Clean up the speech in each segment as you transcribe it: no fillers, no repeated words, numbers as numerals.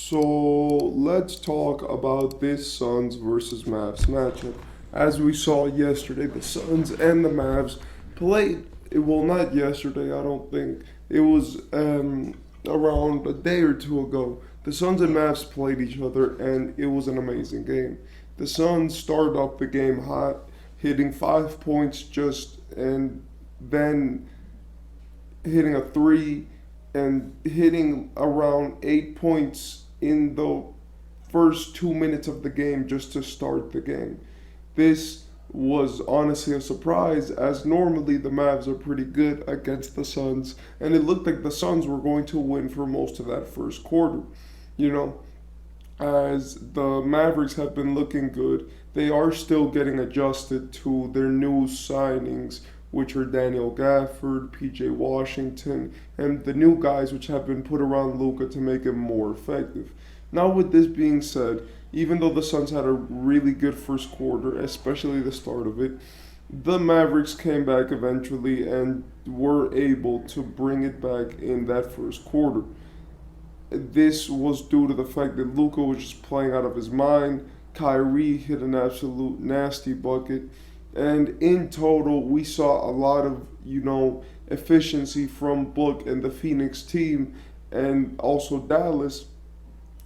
So let's talk about this Suns versus Mavs matchup. As we saw yesterday, the Suns and the Mavs played. Well, not yesterday, I don't think. It was around a day or two ago. The Suns and Mavs played each other, and it was an amazing game. The Suns started off the game hot, hitting 5 points and then hitting a three and hitting around 8 points in the first 2 minutes of the game just to start the game. This was honestly a surprise, as normally the Mavs are pretty good against the Suns, and it looked like the Suns were going to win for most of that first quarter. You know, as the Mavericks have been looking good, they are still getting adjusted to their new signings, which are Daniel Gafford, PJ Washington, and the new guys which have been put around Luka to make him more effective. Now, with this being said, even though the Suns had a really good first quarter, especially the start of it, the Mavericks came back eventually and were able to bring it back in that first quarter. This was due to the fact that Luka was just playing out of his mind. Kyrie hit an absolute nasty bucket. And in total, we saw a lot of, efficiency from Book and the Phoenix team and also Dallas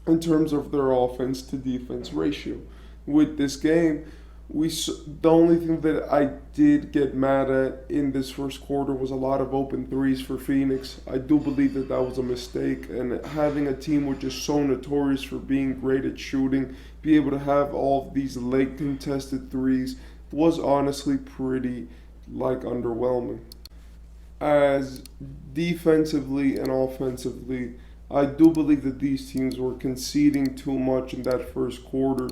in terms of their offense to defense ratio. With this game, the only thing that I did get mad at in this first quarter was a lot of open threes for Phoenix. I do believe that that was a mistake, and having a team which is so notorious for being great at shooting, be able to have all of these late contested threes was honestly pretty underwhelming. As defensively and offensively, I do believe that these teams were conceding too much in that first quarter.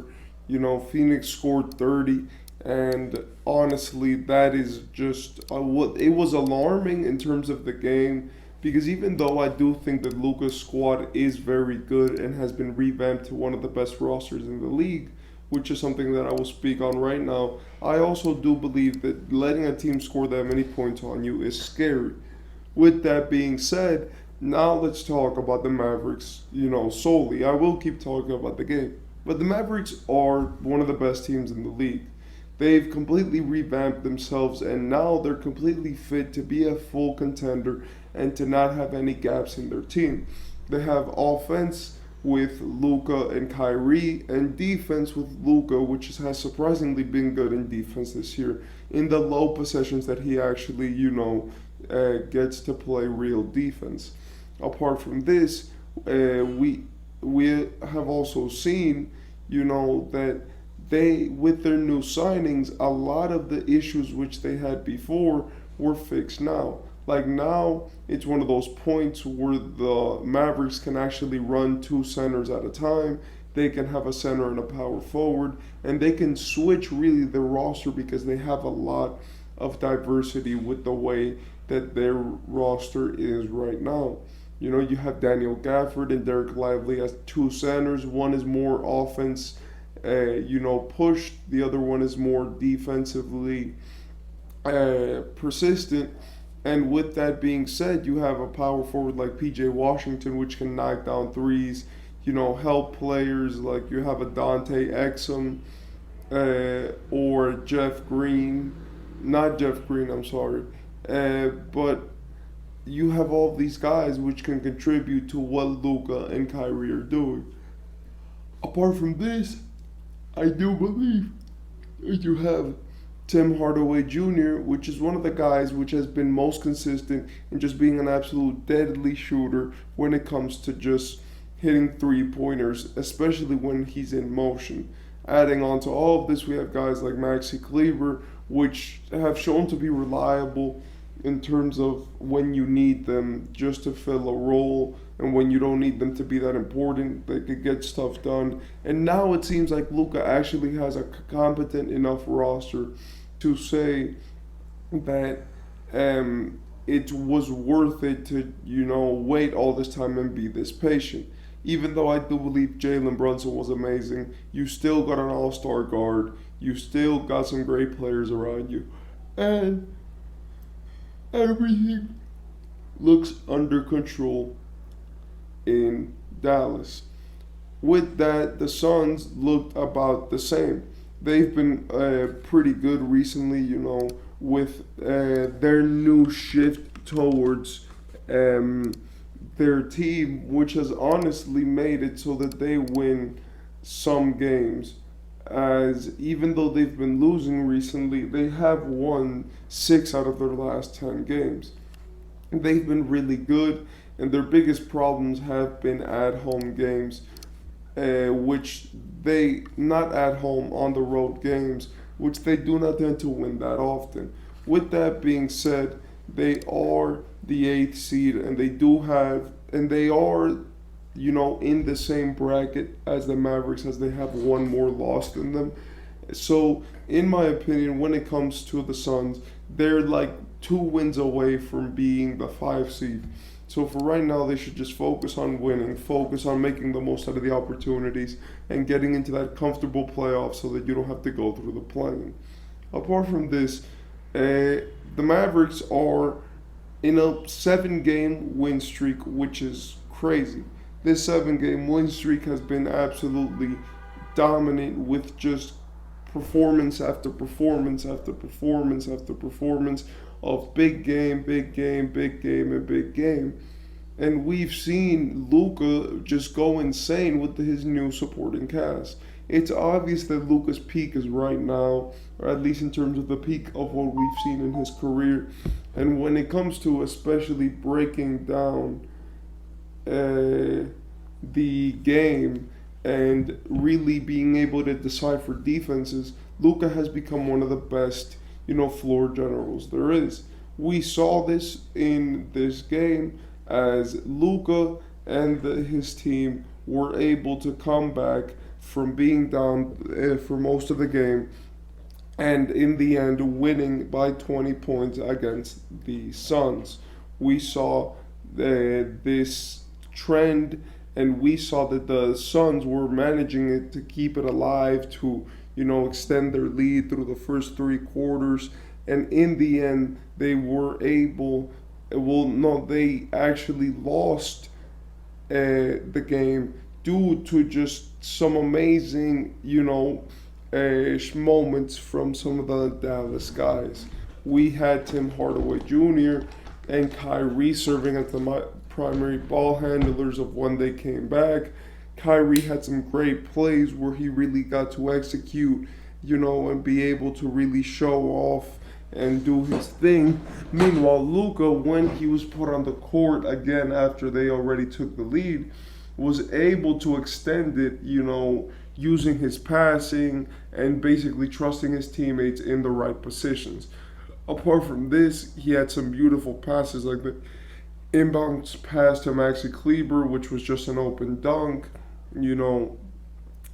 Phoenix scored 30, and honestly, that is just what it was alarming in terms of the game, because even though I do think that Luka's squad is very good and has been revamped to one of the best rosters in the league, which is something that I will speak on right now, I also do believe that letting a team score that many points on you is scary. With that being said, now let's talk about the Mavericks, solely. I will keep talking about the game. But the Mavericks are one of the best teams in the league. They've completely revamped themselves, and now they're completely fit to be a full contender and to not have any gaps in their team. They have offense with Luka and Kyrie, and defense with Luka, which has surprisingly been good in defense this year in the low possessions that he actually, gets to play real defense. Apart from this, we have also seen, that they, with their new signings, a lot of the issues which they had before were fixed now. Like now, it's one of those points where the Mavericks can actually run two centers at a time. They can have a center and a power forward, and they can switch really their roster because they have a lot of diversity with the way that their roster is right now. You have Daniel Gafford and Derek Lively as two centers. One is more offense, pushed. The other one is more defensively persistent. And with that being said, you have a power forward like PJ Washington, which can knock down threes, help players like you have a Dante Exum or Jeff Green. Not Jeff Green, I'm sorry. But you have all these guys which can contribute to what Luka and Kyrie are doing. Apart from this, I do believe that you have Tim Hardaway Jr., which is one of the guys which has been most consistent in just being an absolute deadly shooter when it comes to just hitting three-pointers, especially when he's in motion. Adding on to all of this, we have guys like Maxi Kleber, which have shown to be reliable in terms of when you need them just to fill a role, and when you don't need them to be that important, they could get stuff done. And now it seems like Luka actually has a competent enough roster to say that it was worth it to, wait all this time and be this patient. Even though I do believe Jalen Brunson was amazing, you still got an all-star guard. You still got some great players around you. And everything looks under control in Dallas. With that, the Suns looked about the same. They've been pretty good recently, with their new shift towards um, their team, which has honestly made it so that they win some games. As even though they've been losing recently, they have won 6 out of their last 10 games. They've been really good, and their biggest problems have been at home games, which they not at home on the road games, which they do not tend to win that often. With that being said, they are the eighth seed, and they are, in the same bracket as the Mavericks, as they have one more loss than them. So, in my opinion, when it comes to the Suns, they're like 2 wins away from being the 5 seed. So for right now, they should just focus on winning, focus on making the most out of the opportunities, and getting into that comfortable playoff so that you don't have to go through the play-in. Apart from this, the Mavericks are in a 7-game win streak, which is crazy. This 7-game win streak has been absolutely dominant, with just performance after performance after performance after performance of big game, big game, big game, and big game. And we've seen Luka just go insane with his new supporting cast. It's obvious that Luka's peak is right now, or at least in terms of the peak of what we've seen in his career. And when it comes to especially breaking down the game and really being able to decipher defenses, Luka has become one of the best, floor generals there is. We saw this in this game as Luka and his team were able to come back from being down for most of the game, and in the end winning by 20 points against the Suns. We saw this trend, and we saw that the Suns were managing it to keep it alive, to extend their lead through the first 3 quarters, and in the end they were able. Well, no, they actually lost the game due to just some amazing, moments from some of the Dallas guys. We had Tim Hardaway Jr. and Kyrie serving as the primary ball handlers of when they came back. Kyrie had some great plays where he really got to execute, and be able to really show off and do his thing. Meanwhile, Luka, when he was put on the court again after they already took the lead, was able to extend it, using his passing and basically trusting his teammates in the right positions. Apart from this, he had some beautiful passes, like the inbound pass to Maxi Kleber, which was just an open dunk.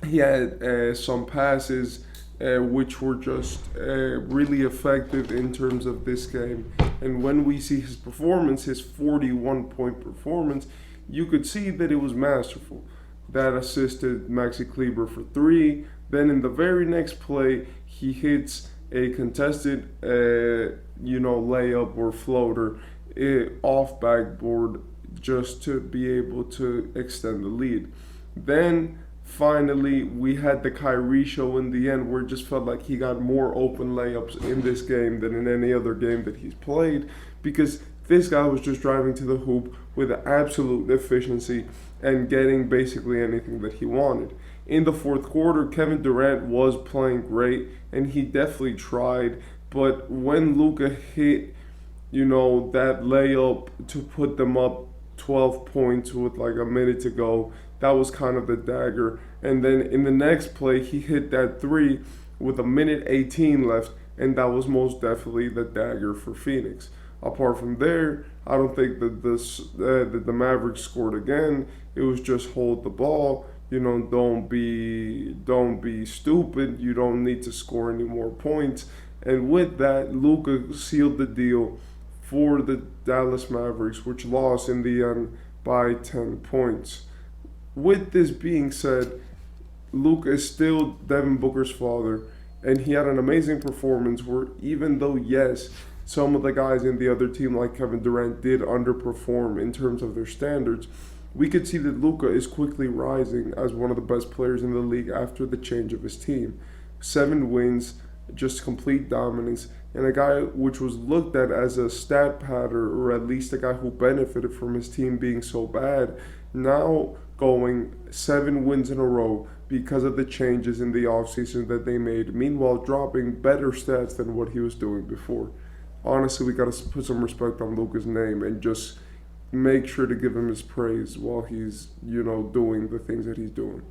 He had some passes which were just really effective in terms of this game. And when we see his performance, his 41-point performance, you could see that it was masterful. That assisted Maxi Kleber for 3. Then in the very next play, he hits a contested, layup or floater off backboard just to be able to extend the lead. Then finally, we had the Kyrie show in the end, where it just felt like he got more open layups in this game than in any other game that he's played, because this guy was just driving to the hoop with absolute efficiency and getting basically anything that he wanted. In the fourth quarter, Kevin Durant was playing great, and he definitely tried, but when Luka hit, that layup to put them up 12 points with like a minute to go, that was kind of the dagger. And then in the next play, he hit that 3 with a minute 18 left, and that was most definitely the dagger for Phoenix. Apart from there, I don't think that the Mavericks scored again. It was just hold the ball. Don't be stupid. You don't need to score any more points. And with that, Luka sealed the deal for the Dallas Mavericks, which lost in the end by 10 points. With this being said, Luka is still Devin Booker's father, and he had an amazing performance where, even though, yes, some of the guys in the other team, like Kevin Durant, did underperform in terms of their standards, we could see that Luka is quickly rising as one of the best players in the league after the change of his team. 7 wins, just complete dominance, and a guy which was looked at as a stat patter, or at least a guy who benefited from his team being so bad, now going 7 wins in a row because of the changes in the offseason that they made, meanwhile dropping better stats than what he was doing before. Honestly, we got to put some respect on Luka's name and just make sure to give him his praise while he's, doing the things that he's doing.